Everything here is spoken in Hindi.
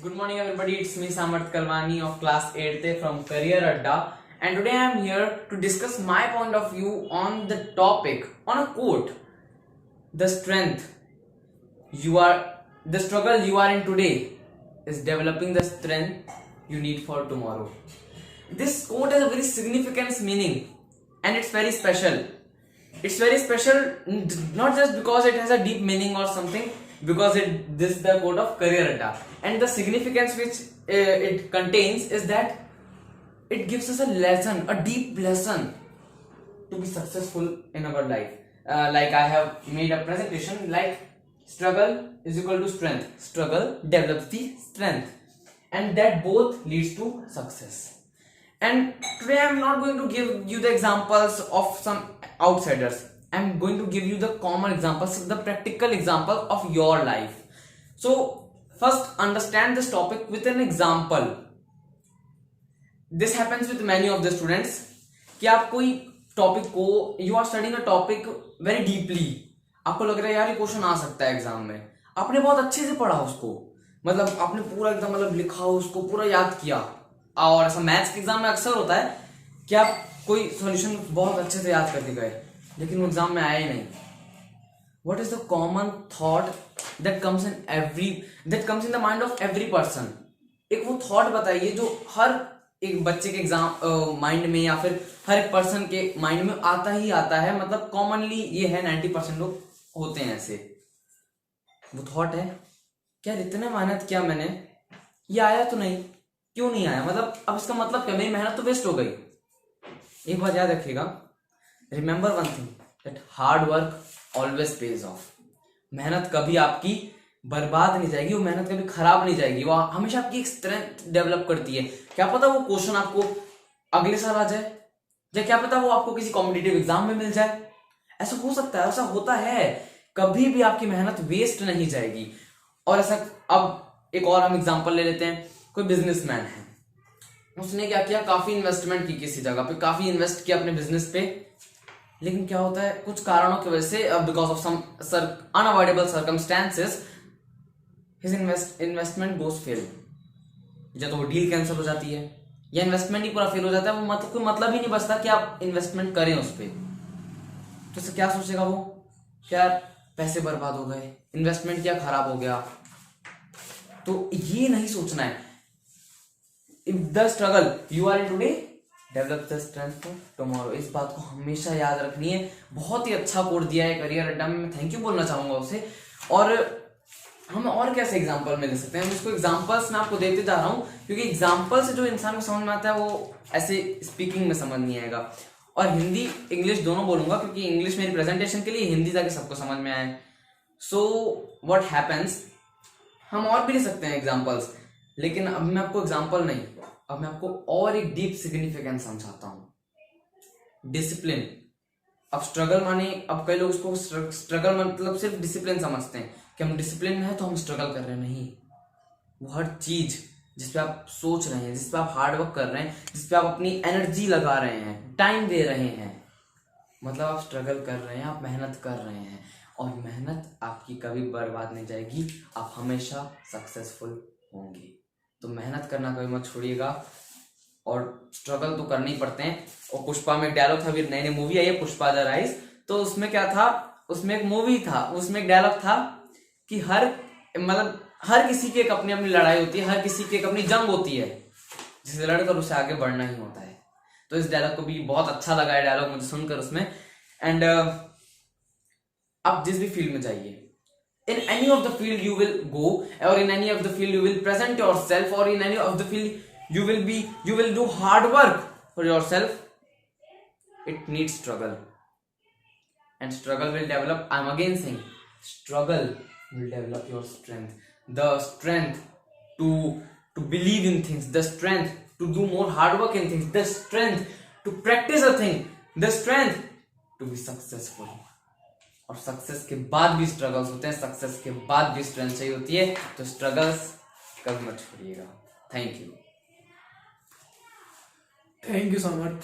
Good morning, everybody. It's me, Samarth Kalwani of class 8th from Career Adda, and today I am here to discuss my point of view on the topic, on a quote: "The the struggle you are in today is developing the strength you need for tomorrow." This quote has a very significant meaning, and it's very special. It's very special not just because it has a deep meaning or something, because this is the quote of Career Adda, and the significance which it contains is that it gives us a lesson, a deep lesson to be successful in our life. Like I have made a presentation like struggle is equal to strength. Struggle develops the strength, and that both leads to success. And today I am not going to give you the examples of some outsiders. I am going to give you the common examples, the practical example of your life. So first understand this topic with an example. This happens with many of the students कि आप कोई टॉपिक को, you are studying a topic very deeply, आपको लग रहा है यार ये क्वेश्चन आ सकता है एग्जाम में, आपने बहुत अच्छे से पढ़ा उसको, मतलब आपने पूरा एकदम मतलब लिखा उसको, पूरा याद किया. और ऐसा मैथ्स के एग्जाम में अक्सर होता है कि आप कोई सॉल्यूशन बहुत अच्छे से याद करके गए, लेकिन वो एग्जाम में आया ही नहीं. What is the common thought that comes in the mind of every person? एक वो थॉट बताइए जो हर एक बच्चे के एग्जाम माइंड में या फिर हर एक पर्सन के माइंड में आता ही आता है. मतलब कॉमनली ये है, 90% लोग होते हैं ऐसे. वो थॉट है क्या इतने मेहनत किया मैंने, ये आया तो नहीं, क्यों नहीं आया, मतलब अब इसका मतलब क्या, मेरी मेहनत तो वेस्ट हो गई. एक बात याद रखिएगा, remember one thing, that hard work always page of. मेहनत कभी आपकी बर्बाद नहीं जाएगी, वो मेहनत कभी खराब नहीं जाएगी, वो हमेशा आपकी एक स्ट्रेंथ डेवलप करती है. क्या पता वो क्वेश्चन आपको अगले साल आ जाए, या क्या पता वो आपको किसी कॉम्पिटिटिव एग्जाम में मिल जाए. ऐसा हो सकता है, ऐसा होता है. कभी भी आपकी मेहनत वेस्ट नहीं जाएगी. और ऐसा, अब एक और हम एग्जांपल ले लेते हैं. कोई बिजनेसमैन है, उसने क्या किया, काफी इन्वेस्टमेंट की किसी जगह पे, काफी इन्वेस्ट किया अपने बिजनेस पे, लेकिन क्या होता है कुछ कारणों की वजह से, because of some unavoidable circumstances, his investment goes fail. या तो वो डील कैंसिल हो जाती है, या इन्वेस्टमेंट ही पूरा फेल हो जाता है. वो कोई मतलब ही नहीं बचता कि आप इन्वेस्टमेंट करें उस पर. तो उससे क्या सोचेगा वो, क्या पैसे बर्बाद हो गए, इन्वेस्टमेंट क्या खराब हो गया. तो ये नहीं सोचना है. If the struggle you are in today develop the strength for tomorrow. इस बात को हमेशा याद रखनी है. बहुत ही अच्छा कोड दिया है करियर अड्डा में, मैं थैंक यू बोलना चाहूंगा उसे. और हम और कैसे एग्जाम्पल में ले सकते हैं, हम इसको एग्जाम्पल्स में आपको देते जा रहा हूं, क्योंकि एग्जाम्पल से जो इंसान को समझ में आता है वो ऐसे स्पीकिंग में समझ नहीं आएगा. और हिंदी इंग्लिश दोनों बोलूंगा, क्योंकि इंग्लिश मेरी प्रेजेंटेशन के लिए, हिंदी ताकि सबको समझ में आए. सो व्हाट हैपेंस, हम और भी ले सकते हैं एग्जाम्पल्स, लेकिन अब मैं आपको एग्जाम्पल नहीं, अब मैं आपको और एक डीप सिग्निफिकेंस समझाता हूं. डिसिप्लिन. अब स्ट्रगल माने, अब कई लोग उसको स्ट्रगल मतलब सिर्फ डिसिप्लिन समझते हैं कि हम डिसिप्लिन में है तो हम स्ट्रगल कर रहे हैं. नहीं, वो हर चीज जिसपे आप सोच रहे हैं, जिसपे आप हार्ड वर्क कर रहे हैं, जिसपे आप अपनी एनर्जी लगा रहे हैं, टाइम दे रहे हैं, मतलब आप स्ट्रगल कर रहे हैं, आप मेहनत कर रहे हैं. और मेहनत आपकी कभी बर्बाद नहीं जाएगी, आप हमेशा सक्सेसफुल होंगे. तो मेहनत करना कभी मत छोड़िएगा, और स्ट्रगल तो करने ही पड़ते हैं. और पुष्पा में एक डायलॉग था, अभी नई नई मूवी आई है पुष्पा द राइज, तो उसमें क्या था, उसमें एक मूवी था, उसमें एक डायलॉग था कि हर किसी की एक अपनी अपनी लड़ाई होती है, हर किसी की एक अपनी जंग होती है, जिसे लड़कर उसे आगे बढ़ना ही होता है. तो इस डायलॉग को भी बहुत अच्छा लगा है डायलॉग मुझे सुनकर उसमें. एंड आप जिस भी फील्ड में जाइए, in any of the field you will go, or in any of the field you will present yourself, or in any of the field you will do hard work for yourself, it needs struggle, and struggle will develop, I'm again saying, struggle will develop your strength, the strength to believe in things, the strength to do more hard work in things, the strength to practice a thing, the strength to be successful. और सक्सेस के बाद भी स्ट्रगल्स होते हैं, सक्सेस के बाद भी स्ट्रेंथ चाहिए होती है. तो स्ट्रगल्स कभी मत छोड़िएगा. Thank you Samarth.